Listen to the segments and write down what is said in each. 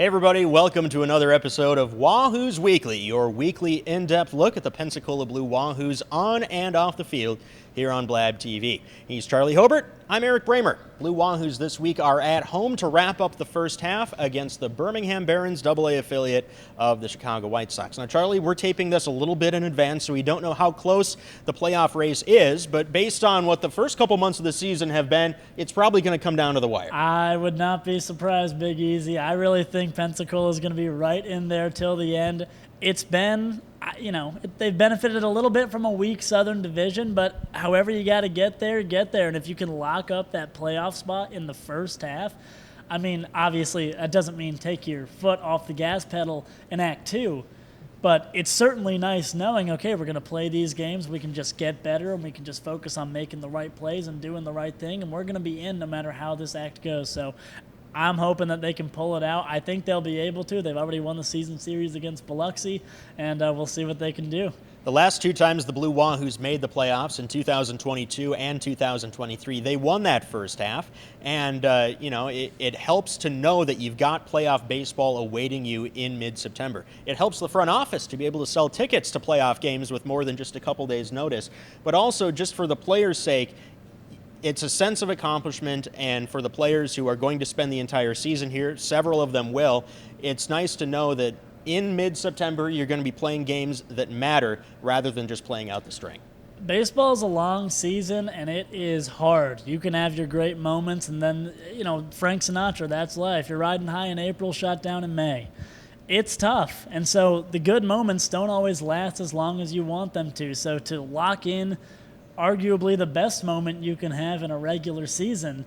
Hey everybody, welcome to another episode of Wahoos Weekly, your weekly in-depth look at the Pensacola Blue Wahoos on and off the field here on Blab TV. He's Charlie Hobart, I'm Eric Bramer. Blue Wahoos this week are at home to wrap up the first half against the Birmingham Barons AA affiliate of the Chicago White Sox. Now Charlie, we're taping this a little bit in advance, so we don't know how close the playoff race is, but based on what the first couple months of the season have been, it's probably going to come down to the wire. I would not be surprised, Big Easy. I really think Pensacola is going to be right in there till the end. It's been, they've benefited a little bit from a weak Southern Division, but however you got to get there, get there. And if you can lock up that playoff spot in the first half, I mean, obviously that doesn't mean take your foot off the gas pedal in Act 2, but it's certainly nice knowing, okay, we're going to play these games, we can just get better, and we can just focus on making the right plays and doing the right thing, and we're going to be in no matter how this act goes. So I'm hoping that they can pull it out. I think they'll be able to. They've already won the season series against Biloxi, and we'll see what they can do. The last two times the Blue Wahoos made the playoffs in 2022 and 2023, they won that first half, and it helps to know that you've got playoff baseball awaiting you in mid-September. It helps the front office to be able to sell tickets to playoff games with more than just a couple days' notice, but also just for the players' sake, it's a sense of accomplishment, and for the players who are going to spend the entire season here, several of them will, it's nice to know that in mid-September you're going to be playing games that matter rather than just playing out the string. Baseball is a long season, and it is hard. You can have your great moments, and then, Frank Sinatra, that's life. You're riding high in April, shot down in May. It's tough, and so the good moments don't always last as long as you want them to. So to lock in arguably the best moment you can have in a regular season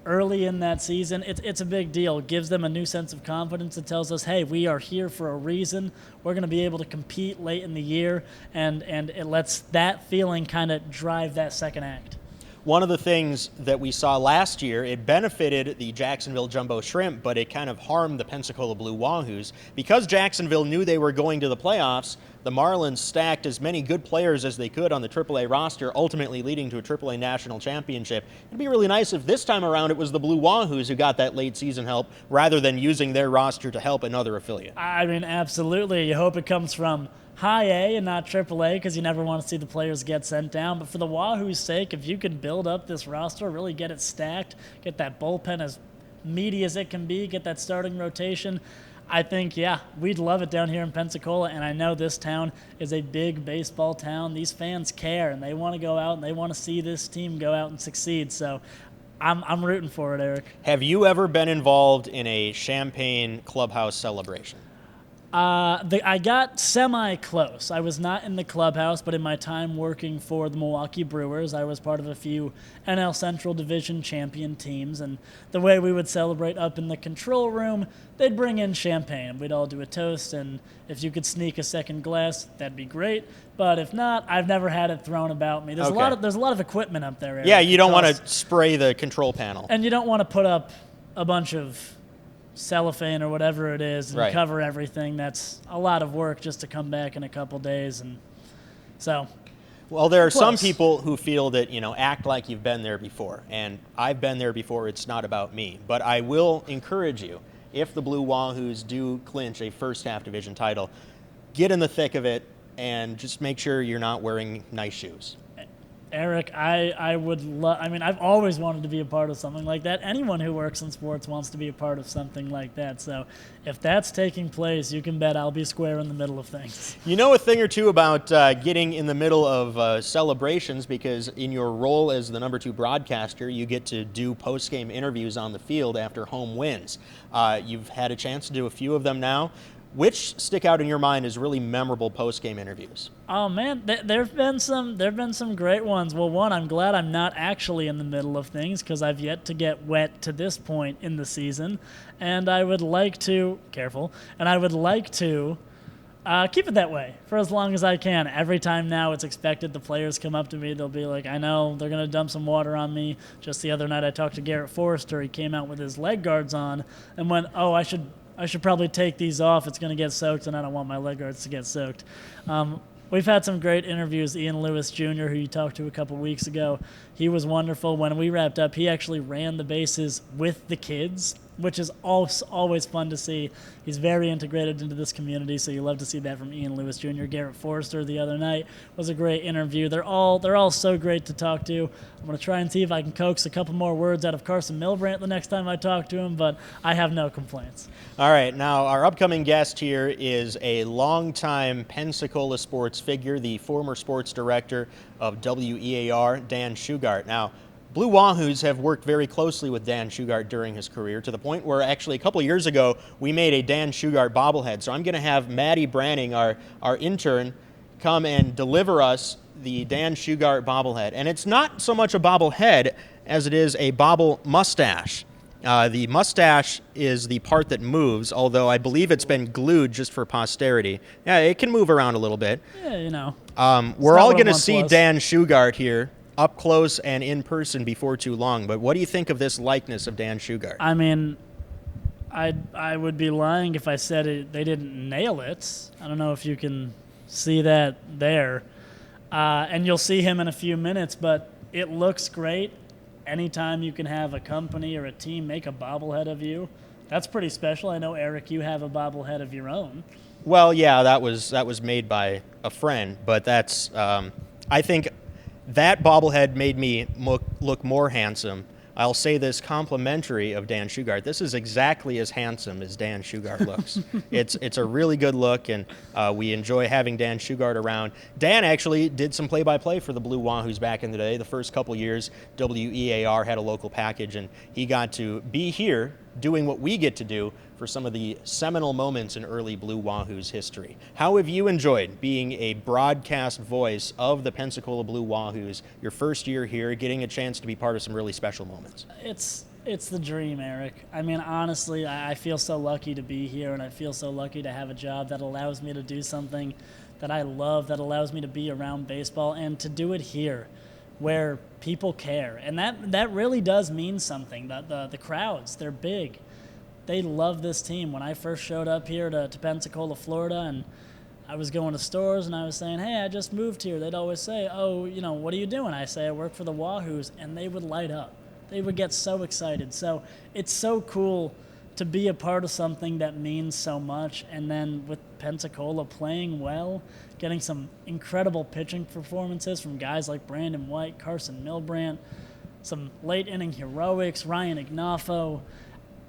early in that season, it's a big deal. It gives them a new sense of confidence. It tells us, hey, we are here for a reason. We're going to be able to compete late in the year, and it lets that feeling kind of drive that second act. One of the things that we saw last year, it benefited the Jacksonville Jumbo Shrimp, but it kind of harmed the Pensacola Blue Wahoos. Because Jacksonville knew they were going to the playoffs, the Marlins stacked as many good players as they could on the AAA roster, ultimately leading to a AAA national championship. It'd be really nice if this time around it was the Blue Wahoos who got that late season help rather than using their roster to help another affiliate. I mean, absolutely. You hope it comes from High A and not AAA, because you never want to see the players get sent down. But for the Wahoos' sake, if you can build up this roster, really get it stacked, get that bullpen as meaty as it can be, get that starting rotation, I think, we'd love it down here in Pensacola. And I know this town is a big baseball town. These fans care, and they want to go out and they want to see this team go out and succeed. So I'm rooting for it, Eric. Have you ever been involved in a champagne clubhouse celebration? I got semi-close. I was not in the clubhouse, but in my time working for the Milwaukee Brewers, I was part of a few NL Central Division champion teams, and the way we would celebrate up in the control room, they'd bring in champagne. We'd all do a toast, and if you could sneak a second glass, that'd be great. But if not, I've never had it thrown about me. There's a lot of equipment up there, Eric. Yeah, you don't want to spray the control panel. And you don't want to put up a bunch of cellophane or whatever it is and cover everything. That's a lot of work just to come back in a couple days. And so, well, there are some people who feel that, act like you've been there before. And I've been there before. It's not about me. But I will encourage you, if the Blue Wahoos do clinch a first half division title, get in the thick of it and just make sure you're not wearing nice shoes. Eric, I would love, I've always wanted to be a part of something like that. Anyone who works in sports wants to be a part of something like that. So if that's taking place, you can bet I'll be square in the middle of things. You know a thing or two about getting in the middle of celebrations, because in your role as the number 2 broadcaster, you get to do post-game interviews on the field after home wins. You've had a chance to do a few of them now. Which stick out in your mind as really memorable post-game interviews? Oh man, there've been some great ones. Well, one, I'm glad I'm not actually in the middle of things, because I've yet to get wet to this point in the season, and I would like to keep it that way for as long as I can. Every time now it's expected the players come up to me, they'll be like, I know they're going to dump some water on me. Just the other night I talked to Garrett Forrester. He came out with his leg guards on and went, I should probably take these off. It's going to get soaked, and I don't want my leg guards to get soaked. We've had some great interviews. Ian Lewis Jr., who you talked to a couple weeks ago, he was wonderful. When we wrapped up, he actually ran the bases with the kids which is always fun to see. He's very integrated into this community, so you love to see that from Ian Lewis Jr. Garrett Forrester the other night was a great interview. They're all so great to talk to. I'm going to try and see if I can coax a couple more words out of Carson Milbrandt the next time I talk to him, but I have no complaints. All right, now our upcoming guest here is a longtime Pensacola sports figure, the former sports director of WEAR, Dan Shugart. Now, Blue Wahoos have worked very closely with Dan Shugart during his career, to the point where actually a couple of years ago we made a Dan Shugart bobblehead. So I'm going to have Maddie Branning, our intern, come and deliver us the Dan Shugart bobblehead. And it's not so much a bobblehead as it is a bobble mustache. The mustache is the part that moves, although I believe it's been glued just for posterity. Yeah, it can move around a little bit. Yeah, you know. We're all going to see Dan Shugart here up close and in person before too long, but what do you think of this likeness of Dan Shugart? I mean, I would be lying if I said they didn't nail it. I don't know if you can see that there. And you'll see him in a few minutes, but it looks great. Anytime you can have a company or a team make a bobblehead of you, that's pretty special. I know, Eric, you have a bobblehead of your own. Well, yeah, that was made by a friend, but that's I think that bobblehead made me look more handsome. I'll say this complimentary of Dan Shugart. This is exactly as handsome as Dan Shugart looks. It's a really good look, and we enjoy having Dan Shugart around. Dan actually did some play-by-play for the Blue Wahoos back in the day. The first couple years, WEAR had a local package, and he got to be here doing what we get to do for some of the seminal moments in early Blue Wahoos history. How have you enjoyed being a broadcast voice of the Pensacola Blue Wahoos, your first year here, getting a chance to be part of some really special moments? It's the dream, Eric. I mean, honestly, I feel so lucky to be here, and I feel so lucky to have a job that allows me to do something that I love, that allows me to be around baseball, and to do it here where people care. And that really does mean something. The crowds, they're big. They love this team. When I first showed up here to Pensacola, Florida, and I was going to stores and I was saying, hey, I just moved here, they'd always say, oh, you know, what are you doing? I say, I work for the Wahoos, and they would light up. They would get so excited. So it's so cool to be a part of something that means so much, and then with Pensacola playing well, getting some incredible pitching performances from guys like Brandon White, Carson Milbrandt, some late inning heroics, Ryan Ignafo.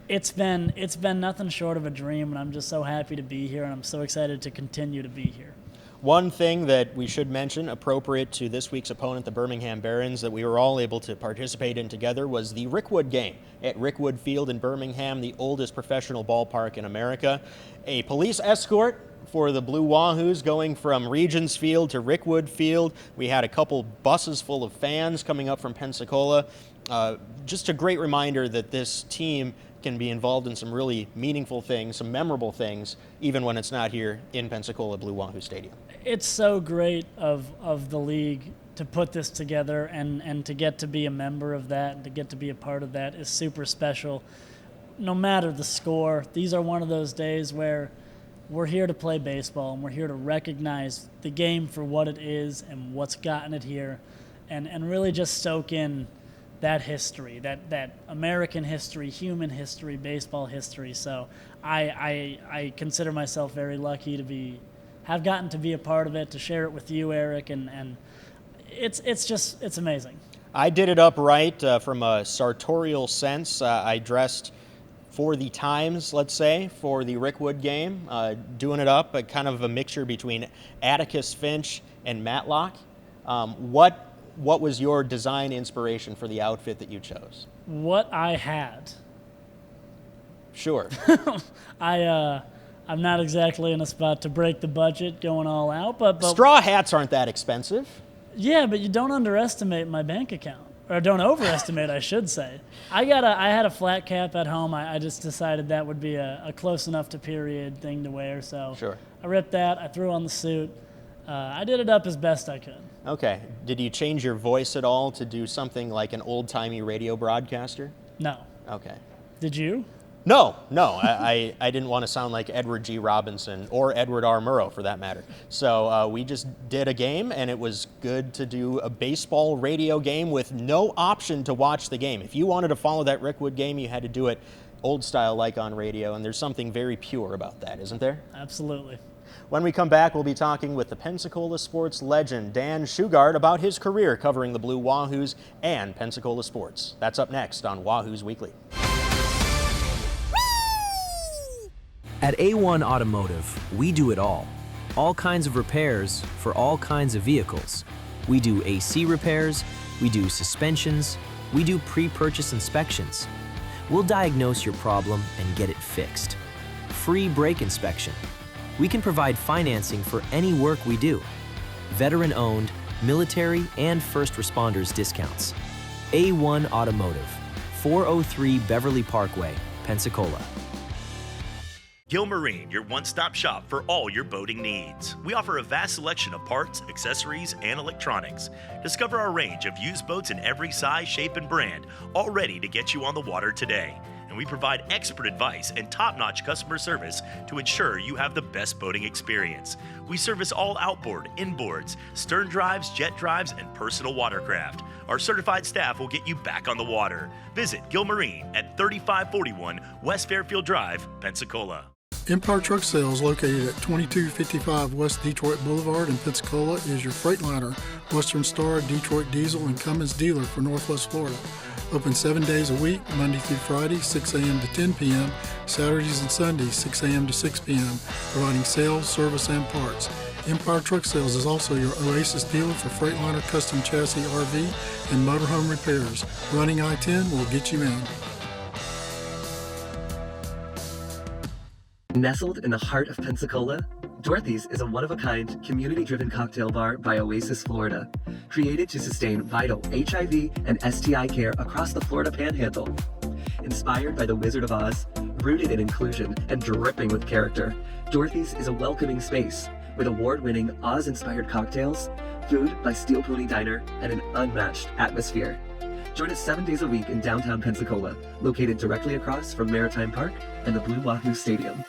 It's been nothing short of a dream, and I'm just so happy to be here, and I'm so excited to continue to be here. One thing that we should mention, appropriate to this week's opponent, the Birmingham Barons, that we were all able to participate in together was the Rickwood game at Rickwood Field in Birmingham, the oldest professional ballpark in America. A police escort for the Blue Wahoos going from Regions Field to Rickwood Field. We had a couple buses full of fans coming up from Pensacola. Just a great reminder that this team can be involved in some really meaningful things, some memorable things, even when it's not here in Pensacola Blue Wahoo Stadium. It's so great of the league to put this together, and to get to be a member of that and to get to be a part of that is super special. No matter the score, these are one of those days where we're here to play baseball, and we're here to recognize the game for what it is and what's gotten it here, and really just soak in that history, that American history, human history, baseball history. So I consider myself very lucky to have gotten to be a part of it, to share it with you, Eric, and it's amazing. I did it up right from a sartorial sense. I dressed for the times, let's say, for the Rickwood game, doing it up, kind of a mixture between Atticus Finch and Matlock. What was your design inspiration for the outfit that you chose? What I had. Sure. I'm not exactly in a spot to break the budget going all out, but straw hats aren't that expensive. Yeah, but you don't underestimate my bank account, or don't overestimate, I should say. I had a flat cap at home. I just decided that would be a close enough to period thing to wear, so sure. I ripped that. I threw on the suit. I did it up as best I could. Okay. Did you change your voice at all to do something like an old-timey radio broadcaster? No. Okay. Did you? No. I didn't want to sound like Edward G. Robinson or Edward R. Murrow, for that matter. So we just did a game, and it was good to do a baseball radio game with no option to watch the game. If you wanted to follow that Rickwood game, you had to do it old style like on radio, and there's something very pure about that, isn't there? Absolutely. When we come back, we'll be talking with the Pensacola sports legend, Dan Shugart, about his career covering the Blue Wahoos and Pensacola sports. That's up next on Wahoos Weekly. At A1 Automotive, we do it all. All kinds of repairs for all kinds of vehicles. We do AC repairs, we do suspensions, we do pre-purchase inspections. We'll diagnose your problem and get it fixed. Free brake inspection. We can provide financing for any work we do. Veteran-owned, military, and first responders discounts. A1 Automotive, 403 Beverly Parkway, Pensacola. Gilmarine, your one-stop shop for all your boating needs. We offer a vast selection of parts, accessories, and electronics. Discover our range of used boats in every size, shape, and brand, all ready to get you on the water today. And we provide expert advice and top-notch customer service to ensure you have the best boating experience. We service all outboard, inboards, stern drives, jet drives, and personal watercraft. Our certified staff will get you back on the water. Visit Gilmarine at 3541 West Fairfield Drive, Pensacola. Empire Truck Sales, located at 2255 West Detroit Boulevard in Pensacola, is your Freightliner, Western Star, Detroit Diesel, and Cummins dealer for Northwest Florida. Open 7 days a week, Monday through Friday, 6 a.m. to 10 p.m., Saturdays and Sundays, 6 a.m. to 6 p.m., providing sales, service, and parts. Empire Truck Sales is also your Oasis dealer for Freightliner custom chassis RV and motorhome repairs. Running I-10 will get you in. Nestled in the heart of Pensacola, Dorothy's is a one-of-a-kind, community-driven cocktail bar by Oasis, Florida, created to sustain vital HIV and STI care across the Florida Panhandle. Inspired by the Wizard of Oz, rooted in inclusion, and dripping with character, Dorothy's is a welcoming space with award-winning Oz-inspired cocktails, food by Steel Pony Diner, and an unmatched atmosphere. Join us 7 days a week in downtown Pensacola, located directly across from Maritime Park and the Blue Wahoo Stadium.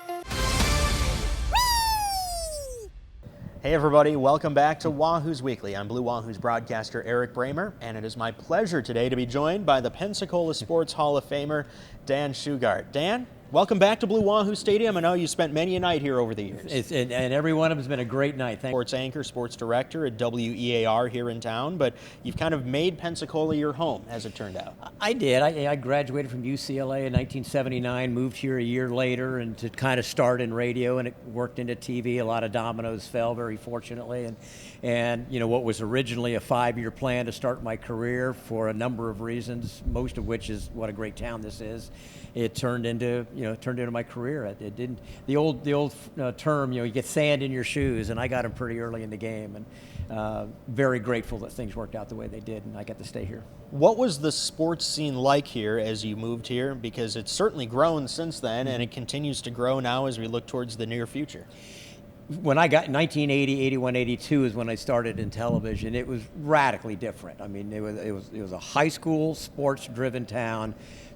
Hey everybody, welcome back to Wahoos Weekly. I'm Blue Wahoos broadcaster Eric Bramer, and it is my pleasure today to be joined by the Pensacola Sports Hall of Famer, Dan Shugart. Dan, welcome back to Blue Wahoo Stadium. I know you spent many a night here over the years. And every one of them has been a great night. Thank you. Sports anchor, sports director at WEAR here in town, but you've kind of made Pensacola your home, as it turned out. I did. I graduated from UCLA in 1979, moved here a year later, and to kind of start in radio, and it worked into TV. A lot of dominoes fell, very fortunately, and you know, what was originally a 5-year plan to start my career for a number of reasons, most of which is what a great town this is. It turned into my career. It didn't. The old term, you get sand in your shoes, and I got them pretty early in the game, and very grateful that things worked out the way they did, and I got to stay here. What was the sports scene like here as you moved here? Because it's certainly grown since then, and it continues to grow now as we look towards the near future. When I got 1980, 81, 82 is when I started in television. It was radically different. I mean, it was a high school sports-driven town.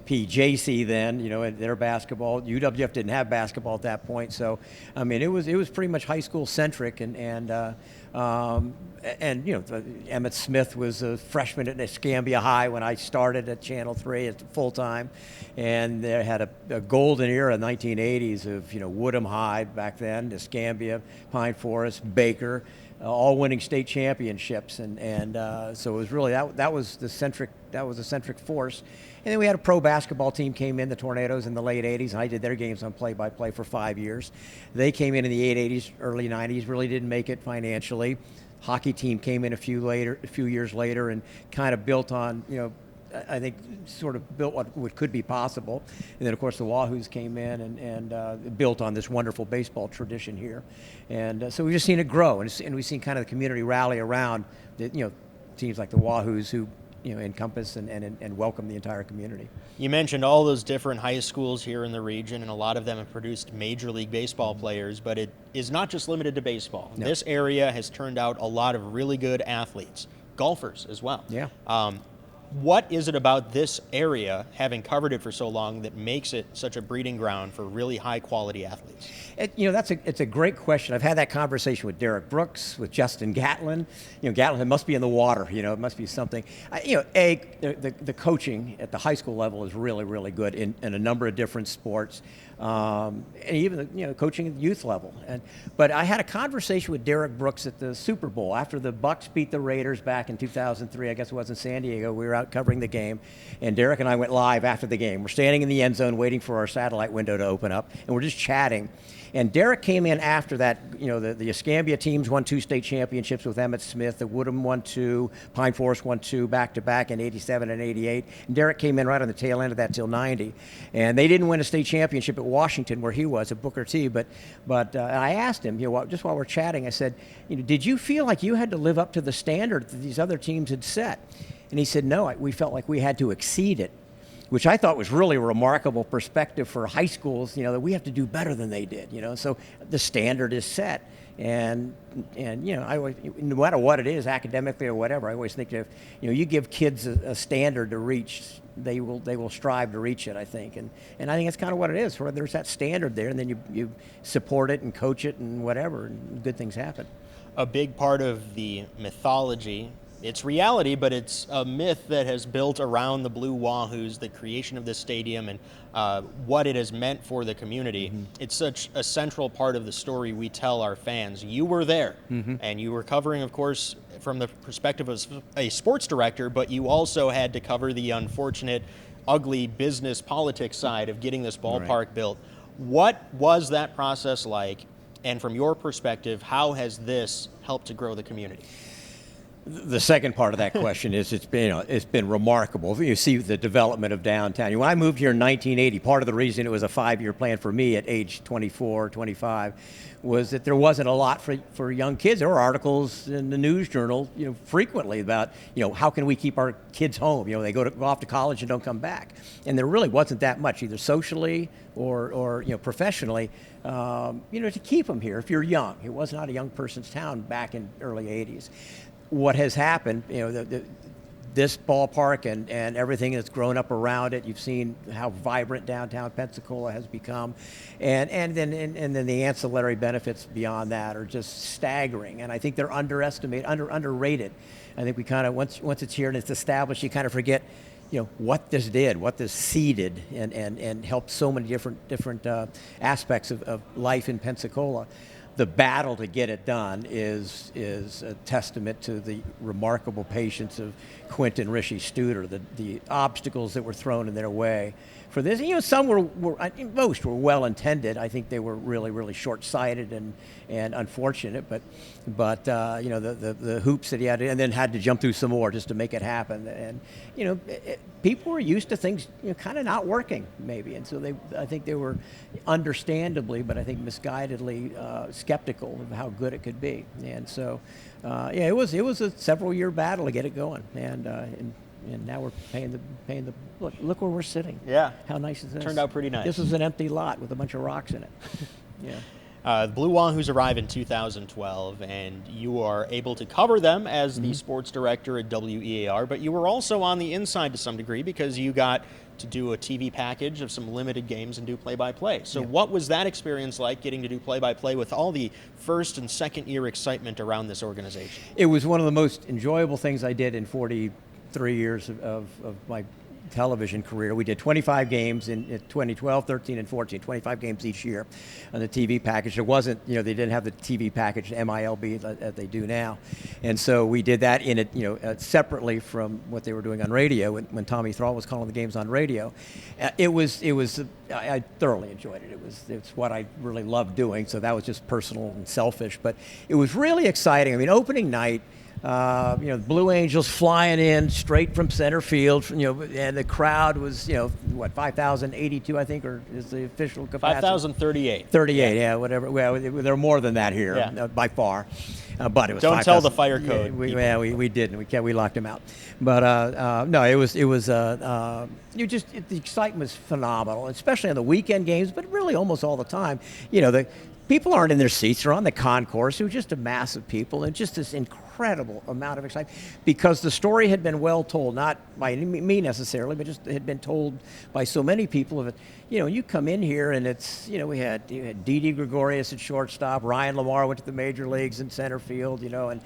PJC then, their basketball. UWF didn't have basketball at that point, so I mean, it was pretty much high school centric, and Emmett Smith was a freshman at Escambia High when I started at Channel 3 at full time, and they had a golden era, 1980s of Woodham High back then, Escambia, Pine Forest, Baker, all winning state championships, and so it was really that was the centric force. And then we had a pro basketball team came in, the Tornadoes, in the late 80s, and I did their games on play-by-play for 5 years. They came in the 80s, early 90s, really didn't make it financially. Hockey team came in a few years later, and kind of built on, I think sort of built what could be possible. And then, of course, the Wahoos came in and built on this wonderful baseball tradition here. And so we've just seen it grow, and we've seen kind of the community rally around teams like the Wahoos who encompass and welcome the entire community. You mentioned all those different high schools here in the region, and a lot of them have produced Major League Baseball players, but it is not just limited to baseball. No. This area has turned out a lot of really good athletes, golfers as well. Yeah. What is it about this area, having covered it for so long, that makes it such a breeding ground for really high-quality athletes? It's a great question. I've had that conversation with Derek Brooks, with Justin Gatlin. Gatlin, it must be in the water. It must be something. The coaching at the high school level is really, really good in a number of different sports, and even coaching at the youth level. But I had a conversation with Derek Brooks at the Super Bowl after the Bucs beat the Raiders back in 2003. I guess it was in San Diego. We were out covering the game, and Derek and I went live after the game. We're standing in the end zone waiting for our satellite window to open up, and we're just chatting. And Derek came in after that. The Escambia teams won 2 state championships with Emmett Smith. The Woodham won 2, Pine Forest won 2 back-to-back in 87 and 88. And Derek came in right on the tail end of that till 90. And they didn't win a state championship at Washington, where he was, at Booker T. But I asked him, just while we're chatting, I said, did you feel like you had to live up to the standard that these other teams had set? And he said, no, we felt like we had to exceed it, which I thought was really a remarkable perspective for high schools, that we have to do better than they did, So the standard is set. And I always, no matter what it is, academically or whatever, I always think if, you give kids a standard to reach, they will strive to reach it, I think. And I think that's kind of what it is, where there's that standard there, and then you support it and coach it and whatever, and good things happen. A big part of the mythology, it's reality, but it's a myth that has built around the Blue Wahoos, the creation of this stadium, and what it has meant for the community. Mm-hmm. It's such a central part of the story we tell our fans. You were there, and you were covering, of course, from the perspective of a sports director, but you also had to cover the unfortunate, ugly business politics side of getting this ballpark built. What was that process like? And from your perspective, how has this helped to grow the community? The second part of that question is it's been remarkable. You see the development of downtown. When I moved here in 1980, part of the reason it was a 5-year plan for me at age 24, 25, was that there wasn't a lot for young kids. There were articles in the news journal, frequently about, how can we keep our kids home? They go off to college and don't come back. And there really wasn't that much, either socially or professionally, to keep them here if you're young. It was not a young person's town back in early 80s. What has happened, this ballpark and everything that's grown up around it, you've seen how vibrant downtown Pensacola has become, and then the ancillary benefits beyond that are just staggering. And I think they're underrated. I think we kind of once it's here and it's established, you kind of forget, what this did, what this seeded, and helped so many different aspects of life in Pensacola. The battle to get it done is a testament to the remarkable patience of Quentin Rishi Studer, the obstacles that were thrown in their way for this. Some most were well intended. I think they were really, really short-sighted and unfortunate. But the hoops that he had, and then had to jump through some more just to make it happen. And people were used to things kind of not working maybe, and so I think they were understandably, but I think misguidedly skeptical of how good it could be. And so it was a several-year battle to get it going, and now we're paying the look where we're sitting. Yeah. How nice is this? Turned out pretty nice. This was an empty lot with a bunch of rocks in it. Yeah. The Blue Wahoos arrive in 2012, and you are able to cover them as the sports director at WEAR, but you were also on the inside to some degree because you got to do a TV package of some limited games and do play-by-play. So what was that experience like, getting to do play-by-play with all the first and second year excitement around this organization? It was one of the most enjoyable things I did in 43 years of my television career. We did 25 games in 2012, 13, and 14, 25 games each year on the TV package. There wasn't, they didn't have the TV package, MILB, that they do now. And so we did that in it, separately from what they were doing on radio when Tommy Thrall was calling the games on radio. I thoroughly enjoyed it. It's what I really loved doing. So that was just personal and selfish, but it was really exciting. I mean, opening night, Blue Angels flying in straight from center field, and the crowd was, 5,082, I think, or is the official capacity? 5,038. 38, yeah, whatever. Well, there are more than that here, by far. But it was. Don't 5, tell the fire code. We didn't. We locked them out. But no, it was. The excitement was phenomenal, especially on the weekend games, but really almost all the time. people aren't in their seats; they're on the concourse. It was just a mass of people, and just this incredible amount of excitement because the story had been well told, not by me necessarily, but just had been told by so many people of it. You come in here and it's, you had Didi Gregorius at shortstop, Ryan Lamar went to the major leagues in center field, and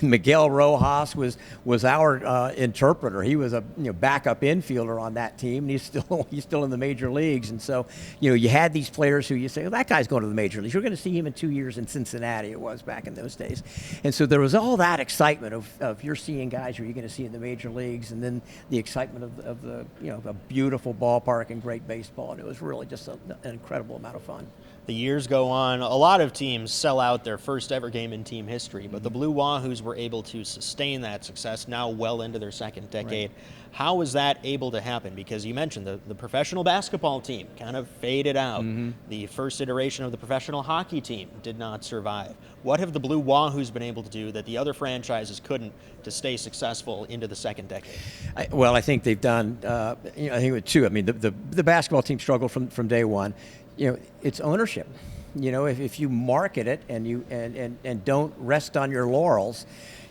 Miguel Rojas was our interpreter. He was a backup infielder on that team, and he's still in the major leagues. And so you had these players who you say, well, that guy's going to the major leagues. You're going to see him in 2 years in Cincinnati. It was back in those days, and so there was all that excitement of you're seeing guys who you're going to see in the major leagues, and then the excitement of the a beautiful ballpark and great baseball, and it was really just an incredible amount of fun. The years go on. A lot of teams sell out their first ever game in team history, but the Blue Wahoos were able to sustain that success now well into their second decade. Right. How was that able to happen? Because you mentioned the professional basketball team kind of faded out. Mm-hmm. The first iteration of the professional hockey team did not survive. What have the Blue Wahoos been able to do that the other franchises couldn't to stay successful into the second decade? I think they've done, I think it too. I mean, the basketball team struggled from day one. It's ownership. If you market it and you and don't rest on your laurels,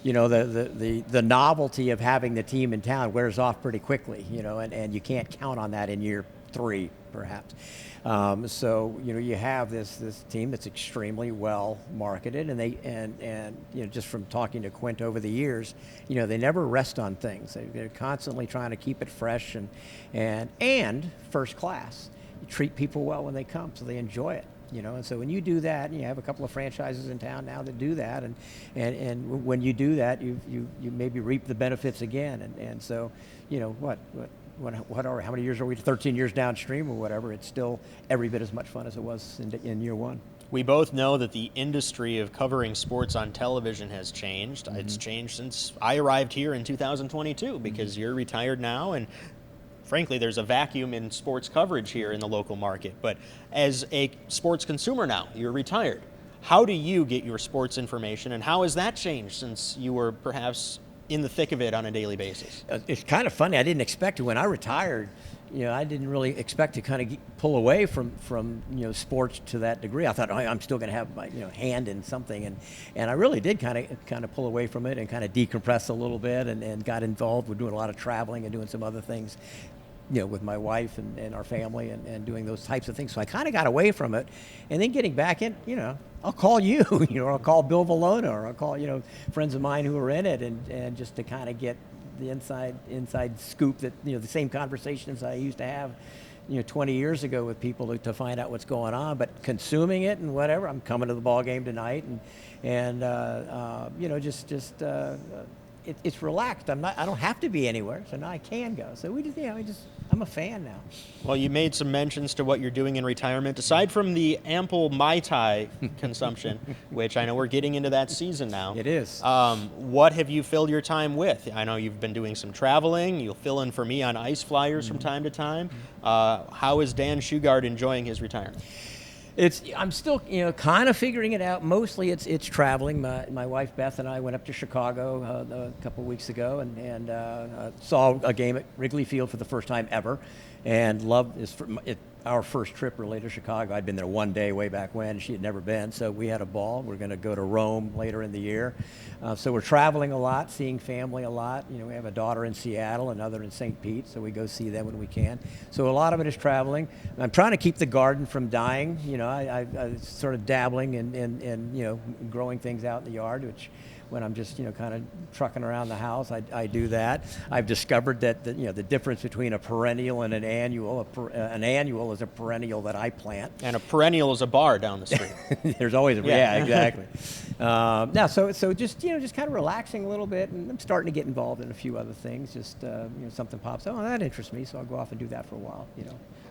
the novelty of having the team in town wears off pretty quickly. And you can't count on that in year 3, perhaps. So you have this team that's extremely well marketed, and they just from talking to Quint over the years, they never rest on things. They're constantly trying to keep it fresh and first class. You treat people well when they come, so they enjoy it. And so when you do that, and you have a couple of franchises in town now that do that, and when you do that, you maybe reap the benefits again. And so, how many years are we? 13 years downstream or whatever. It's still every bit as much fun as it was in year 1. We both know that the industry of covering sports on television has changed. Mm-hmm. It's changed since I arrived here in 2022 because mm-hmm. you're retired now, and frankly, there's a vacuum in sports coverage here in the local market. But as a sports consumer now, you're retired. How do you get your sports information, and how has that changed since you were perhaps in the thick of it on a daily basis? It's kind of funny. I didn't expect to. When I retired, I didn't really expect to kind of pull away from sports to that degree. I thought, I'm still going to have my hand in something, and I really did kind of pull away from it and kind of decompress a little bit, and got involved with doing a lot of traveling and doing some other things, with my wife and our family and doing those types of things. So I kind of got away from it, and then getting back in, I'll call you, or I'll call Bill Valona, or I'll call, friends of mine who are in it, and just to kind of get the inside scoop that, the same conversations I used to have, 20 years ago with people to find out what's going on, but consuming it and whatever. I'm coming to the ball game tonight, and it's relaxed. I don't have to be anywhere, so now I can go. So I'm a fan now. Well, you made some mentions to what you're doing in retirement. Aside from the ample Mai Tai consumption, which I know we're getting into that season now. It is. What have you filled your time with? I know you've been doing some traveling. You'll fill in for me on ice flyers from time to time. How is Dan Shugart enjoying his retirement? I'm still, kind of figuring it out. Mostly it's traveling. My wife Beth and I went up to Chicago a couple of weeks ago and saw a game at Wrigley Field for the first time ever, and loved our first trip really to Chicago. I'd been there one day way back when. She had never been, so we had a ball. We're going to go to Rome later in the year. So we're traveling a lot, seeing family a lot. We have a daughter in Seattle, another in St. Pete, so we go see them when we can. So a lot of it is traveling. I'm trying to keep the garden from dying. I sort of dabbling in growing things out in the yard, which when I'm just kind of trucking around the house, I do that. I've discovered that the difference between a perennial and an annual. An annual is a perennial that I plant, and a perennial is a bar down the street. There's always exactly. So just kind of relaxing a little bit, and I'm starting to get involved in a few other things. Just something pops up. Oh, that interests me, so I'll go off and do that for a while.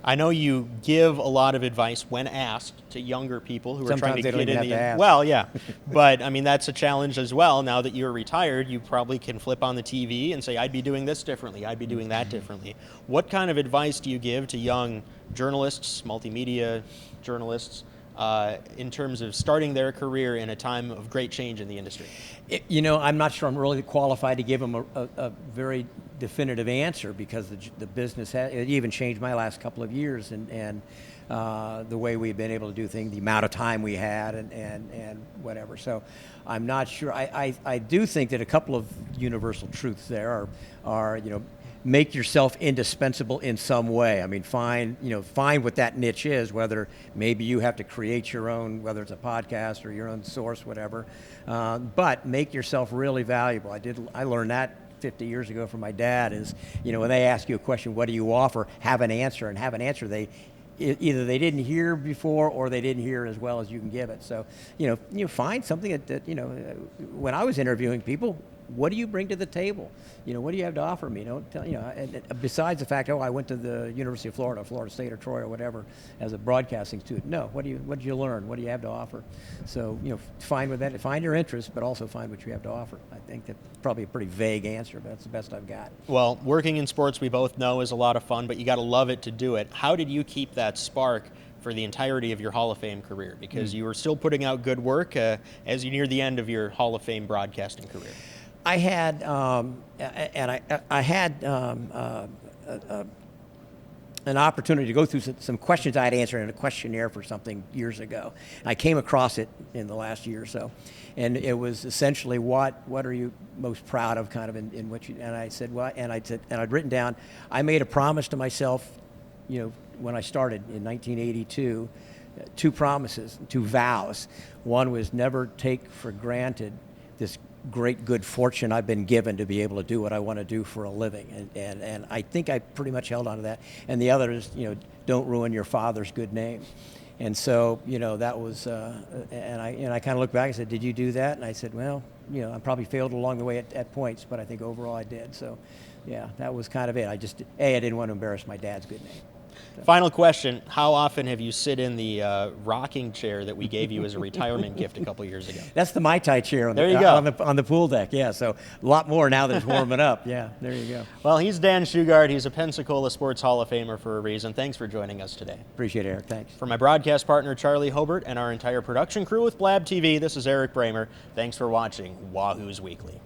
I know you give a lot of advice when asked to younger people who are trying to get in the. Well, yeah, but I mean that's a challenge as well. Now that you're retired, you probably can flip on the TV and say, "I'd be doing this differently. I'd be doing that differently." What kind of advice do you give to young journalists, multimedia journalists, in terms of starting their career in a time of great change in the industry? I'm not sure I'm really qualified to give them a very definitive answer because the business has it even changed my last couple of years, and the way we've been able to do things, the amount of time we had, and whatever. So I'm not sure. I do think that a couple of universal truths there are make yourself indispensable in some way. I mean, find what that niche is, whether maybe you have to create your own, whether it's a podcast or your own source, whatever, but make yourself really valuable. I learned that 50 years ago from my dad is, when they ask you a question, what do you offer? Have an answer, and have an answer either they didn't hear before or they didn't hear as well as you can give it. So, find something that when I was interviewing people, what do you bring to the table? What do you have to offer me? Don't tell, and besides the fact, I went to the University of Florida, Florida State or Troy or whatever, as a broadcasting student. No, what did you learn? What do you have to offer? So, find your interest, but also find what you have to offer. I think that's probably a pretty vague answer, but that's the best I've got. Well, working in sports, we both know, is a lot of fun, but you got to love it to do it. How did you keep that spark for the entirety of your Hall of Fame career? Because you were still putting out good work as you near the end of your Hall of Fame broadcasting career. I had, I had an opportunity to go through some questions I had answered in a questionnaire for something years ago. And I came across it in the last year or so, and it was essentially what are you most proud of, kind of in what you. And I said, and I'd written down, I made a promise to myself, when I started in 1982, two promises, two vows. One was never take for granted this great good fortune I've been given to be able to do what I want to do for a living, and I think I pretty much held on to that. And the other is, don't ruin your father's good name. And so, that was, and I kind of looked back and said, did you do that? And I said, well, I probably failed along the way at points, but I think overall I did. So, yeah, that was kind of it. I didn't want to embarrass my dad's good name. Final question, how often have you sit in the rocking chair that we gave you as a retirement gift a couple years ago? That's the Mai Tai chair on the pool deck, yeah. So a lot more now that it's warming up. Yeah, there you go. Well, he's Dan Shugart. He's a Pensacola Sports Hall of Famer for a reason. Thanks for joining us today. Appreciate it, Eric. Thanks. For my broadcast partner, Charlie Hobart, and our entire production crew with Blab TV, this is Eric Bramer. Thanks for watching Wahoos Weekly.